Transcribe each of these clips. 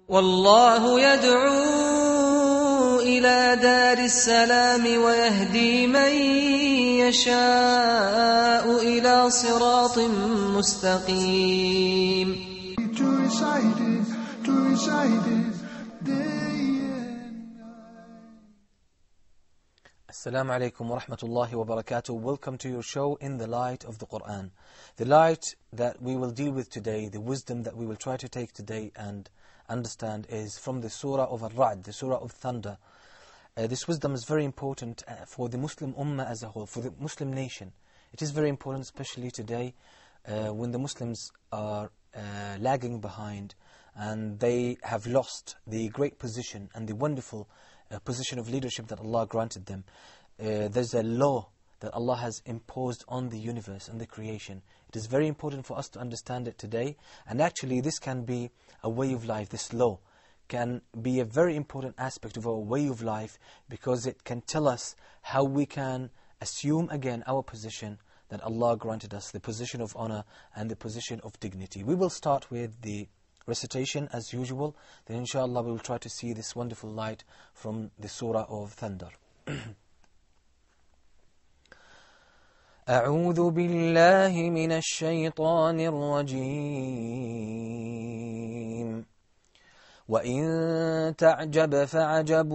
والله يدعو إلى دار السلام ويهدي من يشاء إلى صراط مستقيم. Assalamu alaikum wa rahmatullahi wa barakatuh. Welcome to your show In the Light of the Qur'an. The light that we will deal with today, the wisdom that we will try to take today and understand is from the surah of Al-Ra'd, the surah of thunder. This wisdom is very important for the Muslim ummah as a whole, for the Muslim nation. It is very important, especially today, when the Muslims are lagging behind and they have lost the great position and the wonderful position of leadership that Allah granted them. There's a law that Allah has imposed on the universe and the creation. It is very important for us to understand it today, and actually this can be a way of life. This law can be a very important aspect of our way of life, because it can tell us how we can assume again our position that Allah granted us, the position of honor and the position of dignity. We will start with the recitation as usual, then inshallah we will try to see this wonderful light from the surah of thunder. أعوذ بالله من الشيطان الرجيم وإن تعجب فعجب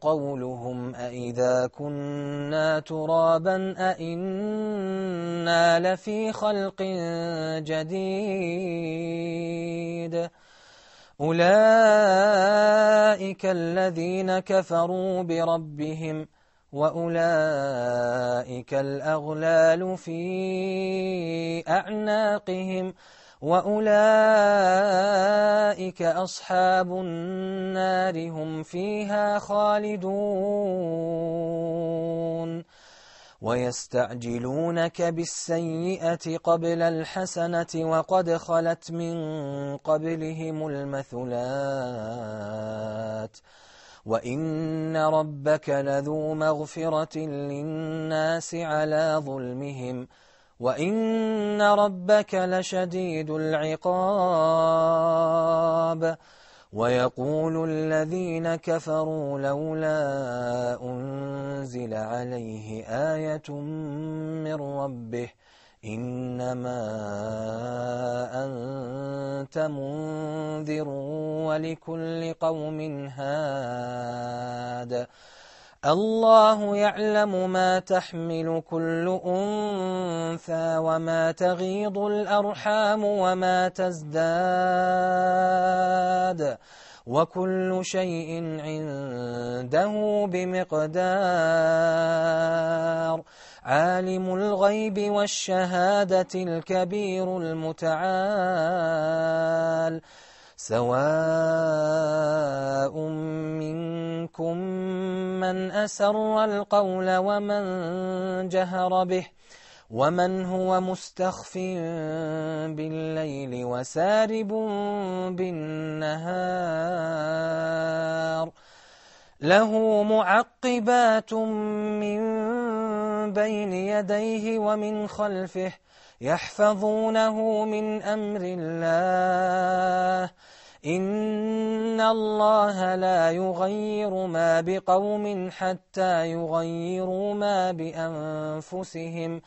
قولهم أإذا كنا ترابا أإنا لفي خلق جديد أولئك الذين كفروا بربهم وأولئك الأغلال في أعناقهم وأولئك أصحاب النار هم فيها خالدون ويستعجلونك بالسيئة قبل الحسنة وقد خلت من قبلهم المثلات وإن ربك لذو مغفرة للناس على ظلمهم وإن ربك لشديد العقاب ويقول الذين كفروا لولا أنزل عليه آية من ربه إنما أنت منذر ولكل قوم هاد الله يعلم ما تحمل كل أنثى وما تغيض الأرحام وما تزداد وكل شيء عنده بمقدار عالم الغيب والشهادة الكبير المتعال سواء منكم من أسر القول ومن جهر به ومن هو مستخف بالليل وسارب بالنهار له معقبات من بين يديه ومن خلفه يحفظونه من أمر الله إن الله لا يغير ما بقوم حتى يغيروا ما بأنفسهم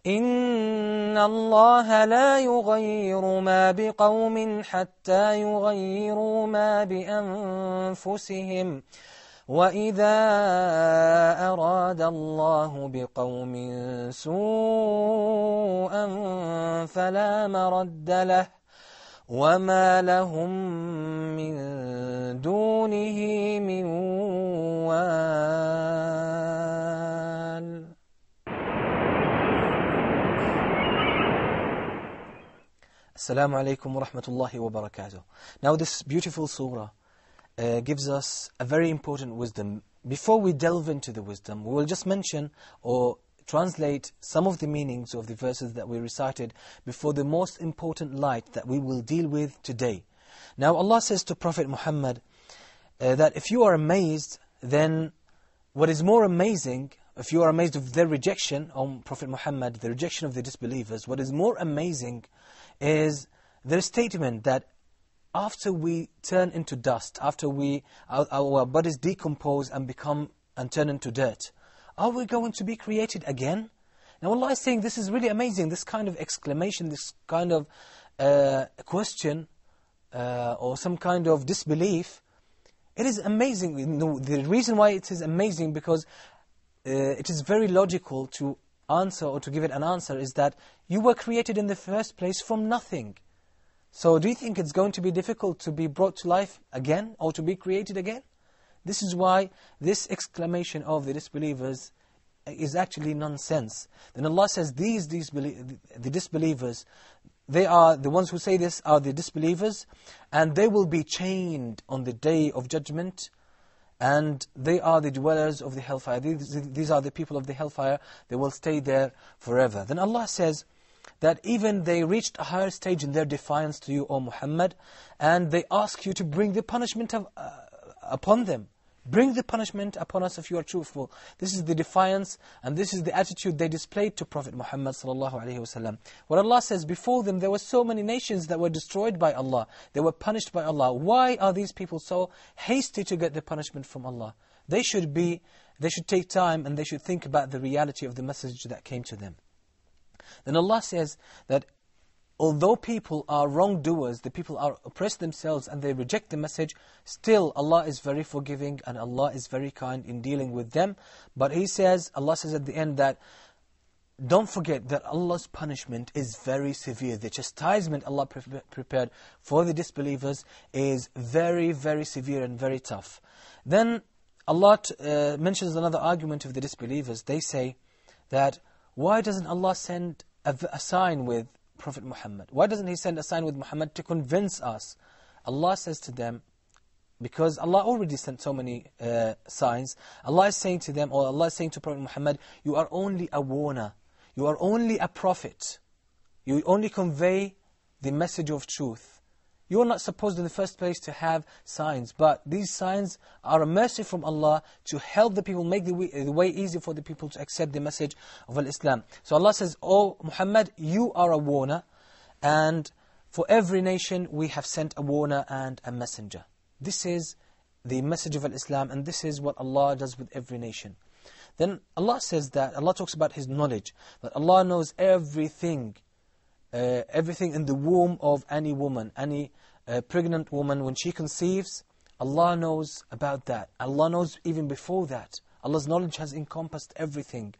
إن الله لا يغير ما بقوم حتى يغيروا ما بأنفسهم وإذا أراد الله بقوم سوءا فلا مرد له وما لهم من دونه من وال. Assalamu alaikum wa rahmatullahi wa barakatuh. Now this beautiful surah gives us a very important wisdom. Before we delve into the wisdom, we will just mention or translate some of the meanings of the verses that we recited before the most important light that we will deal with today. Now Allah says to Prophet Muhammad that if you are amazed, then what is more amazing, if you are amazed of their rejection on Prophet Muhammad, the rejection of the disbelievers, what is more amazing is their statement that after we turn into dust, after our bodies decompose and turn into dirt, are we going to be created again? Now Allah is saying this is really amazing, this kind of exclamation, this kind of question or some kind of disbelief. It is amazing. The reason why it is amazing, because it is very logical to answer or to give it an answer, is that you were created in the first place from nothing. So do you think it's going to be difficult to be brought to life again or to be created again? This is why this exclamation of the disbelievers is actually nonsense. Then Allah says the disbelievers, they are the ones who say this are the disbelievers, and they will be chained on the day of judgment, and they are the dwellers of the hellfire. These are the people of the hellfire. They will stay there forever. Then Allah says that even they reached a higher stage in their defiance to you, O Muhammad, and they ask you to bring the punishment upon them. Bring the punishment upon us if you are truthful. This is the defiance, and this is the attitude they displayed to Prophet Muhammad ﷺ. What Allah says, before them there were so many nations that were destroyed by Allah. They were punished by Allah. Why are these people so hasty to get the punishment from Allah? They should take time and they should think about the reality of the message that came to them. Then Allah says that although people are wrongdoers, the people are oppressed themselves and they reject the message, still Allah is very forgiving and Allah is very kind in dealing with them. But Allah says at the end that, don't forget that Allah's punishment is very severe. The chastisement Allah prepared for the disbelievers is very, very severe and very tough. Then Allah mentions another argument of the disbelievers. They say that, why doesn't Allah send a sign with Prophet Muhammad? Why doesn't He send a sign with Muhammad to convince us? Allah says to them, because Allah already sent so many signs, Allah is saying to them, or Allah is saying to Prophet Muhammad, you are only a warner, you are only a prophet, you only convey the message of truth. You are not supposed in the first place to have signs, but these signs are a mercy from Allah to help the people, make the way easy for the people to accept the message of Islam. So Allah says, O Muhammad, you are a warner, and for every nation we have sent a warner and a messenger. This is the message of Islam, and this is what Allah does with every nation. Then Allah says that, Allah talks about His knowledge, that Allah knows everything in the womb of any woman, any pregnant woman, when she conceives, Allah knows about that. Allah knows even before that. Allah's knowledge has encompassed everything.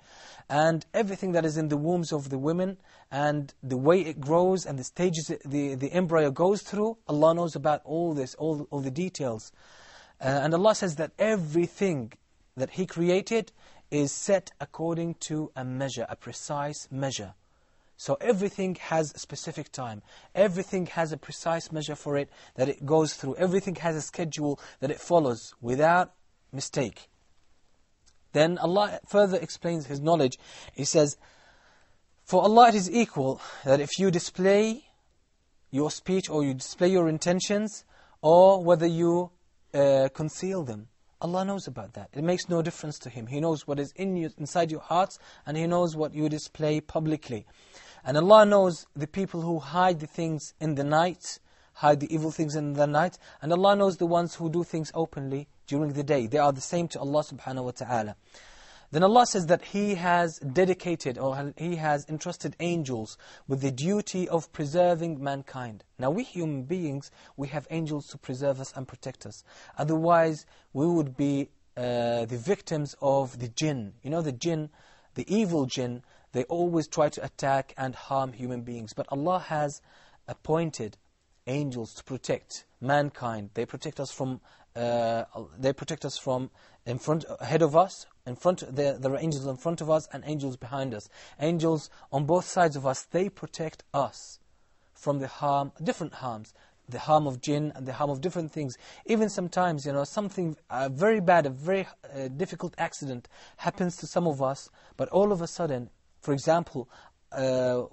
And everything that is in the wombs of the women, and the way it grows, and the stages the embryo goes through, Allah knows about all this, all the details. And Allah says that everything that He created is set according to a measure, a precise measure. So everything has a specific time. Everything has a precise measure for it that it goes through. Everything has a schedule that it follows without mistake. Then Allah further explains His knowledge. He says, for Allah it is equal that if you display your speech or you display your intentions, or whether you conceal them. Allah knows about that. It makes no difference to Him. He knows what is inside your hearts, and He knows what you display publicly. And Allah knows the people who hide the things in the night, hide the evil things in the night, and Allah knows the ones who do things openly during the day. They are the same to Allah subhanahu wa ta'ala. Then Allah says that He has dedicated, or He has entrusted angels with the duty of preserving mankind. Now we human beings, we have angels to preserve us and protect us. Otherwise we would be the victims of the jinn. You know the jinn, the evil jinn, they always try to attack and harm human beings. But Allah has appointed angels to protect mankind. They protect us from in front, ahead of us. In front, there are angels in front of us and angels behind us. Angels on both sides of us. They protect us from the harm, different harms. The harm of jinn and the harm of different things. Even sometimes, something very bad, a very difficult accident happens to some of us, but all of a sudden, for example,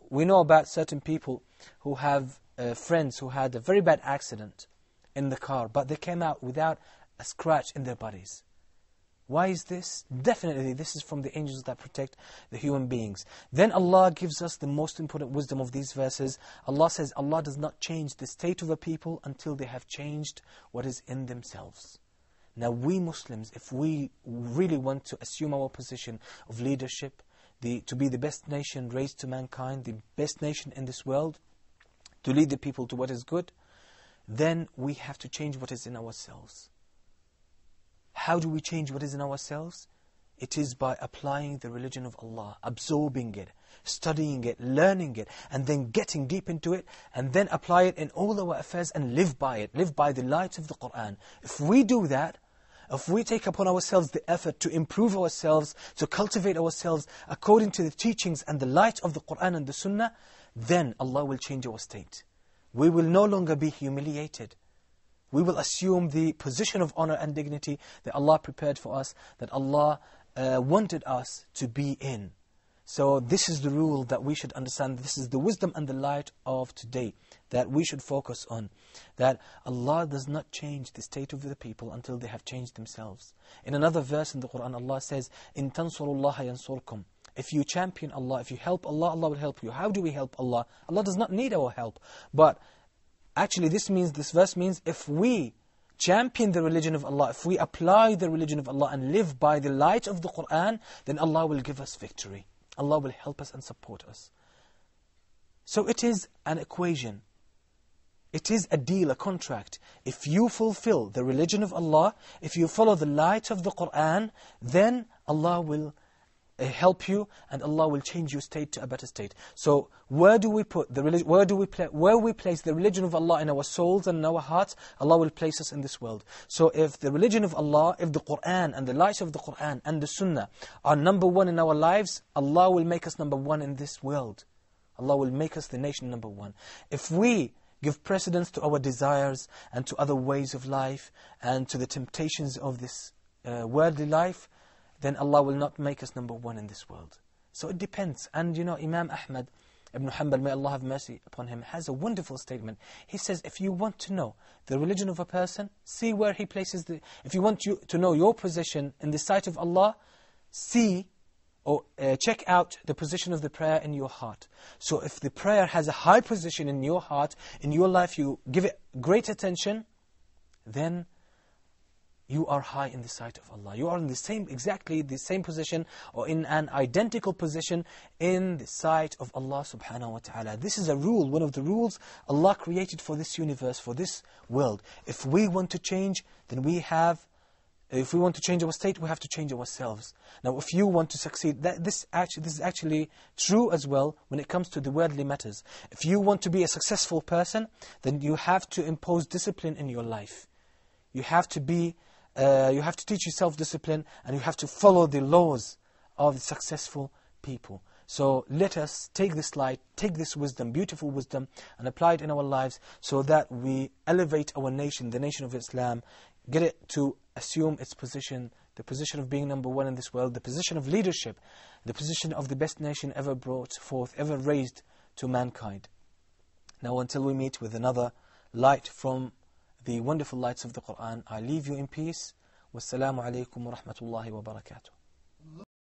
we know about certain people who have friends who had a very bad accident in the car, but they came out without a scratch in their bodies. Why is this? Definitely this is from the angels that protect the human beings. Then Allah gives us the most important wisdom of these verses. Allah says Allah does not change the state of a people until they have changed what is in themselves. Now we Muslims, if we really want to assume our position of leadership, to be the best nation raised to mankind, the best nation in this world, to lead the people to what is good, then we have to change what is in ourselves. How do we change what is in ourselves? It is by applying the religion of Allah, absorbing it, studying it, learning it, and then getting deep into it, and then apply it in all our affairs and live by it, live by the light of the Qur'an. If we do that, if we take upon ourselves the effort to improve ourselves, to cultivate ourselves according to the teachings and the light of the Qur'an and the Sunnah, then Allah will change our state. We will no longer be humiliated. We will assume the position of honor and dignity that Allah prepared for us, that Allah wanted us to be in. So this is the rule that we should understand. This is the wisdom and the light of today that we should focus on. That Allah does not change the state of the people until they have changed themselves. In another verse in the Qur'an, Allah says, "In tansurullaha yansurkum." If you champion Allah, if you help Allah, Allah will help you. How do we help Allah? Allah does not need our help. But actually this verse means if we champion the religion of Allah, if we apply the religion of Allah and live by the light of the Qur'an, then Allah will give us victory. Allah will help us and support us. So it is an equation. It is a deal, a contract. If you fulfill the religion of Allah, if you follow the light of the Qur'an, then Allah will help you and Allah will change your state to a better state. So where do we put the religion? Where we place the religion of Allah in our souls and in our hearts, Allah will place us in this world. So if the religion of Allah, if the Qur'an and the light of the Qur'an and the Sunnah are number one in our lives, Allah will make us number one in this world. Allah will make us the nation number one. If we give precedence to our desires and to other ways of life and to the temptations of this worldly life, then Allah will not make us number one in this world. So it depends. And Imam Ahmad ibn Hanbal, may Allah have mercy upon him, has a wonderful statement. He says, if you want to know the religion of a person, see where he places if you want to know your position in the sight of Allah, see or check out the position of the prayer in your heart. So if the prayer has a high position in your heart, in your life, you give it great attention, then you are high in the sight of Allah. You are in exactly the same position, or in an identical position in the sight of Allah subhanahu wa ta'ala. This is a rule, one of the rules Allah created for this universe, for this world. If we want to change, then if we want to change our state, we have to change ourselves. Now if you want to succeed, this is actually true as well when it comes to the worldly matters. If you want to be a successful person, then you have to impose discipline in your life. You have to teach yourself discipline, and you have to follow the laws of the successful people. So let us take this light, take this wisdom, beautiful wisdom, and apply it in our lives so that we elevate our nation, the nation of Islam, get it to assume its position, the position of being number one in this world, the position of leadership, the position of the best nation ever brought forth, ever raised to mankind. Now until we meet with another light from the wonderful lights of the Qur'an, I leave you in peace. Wassalamu alaikum wa rahmatullahi wa barakatuh.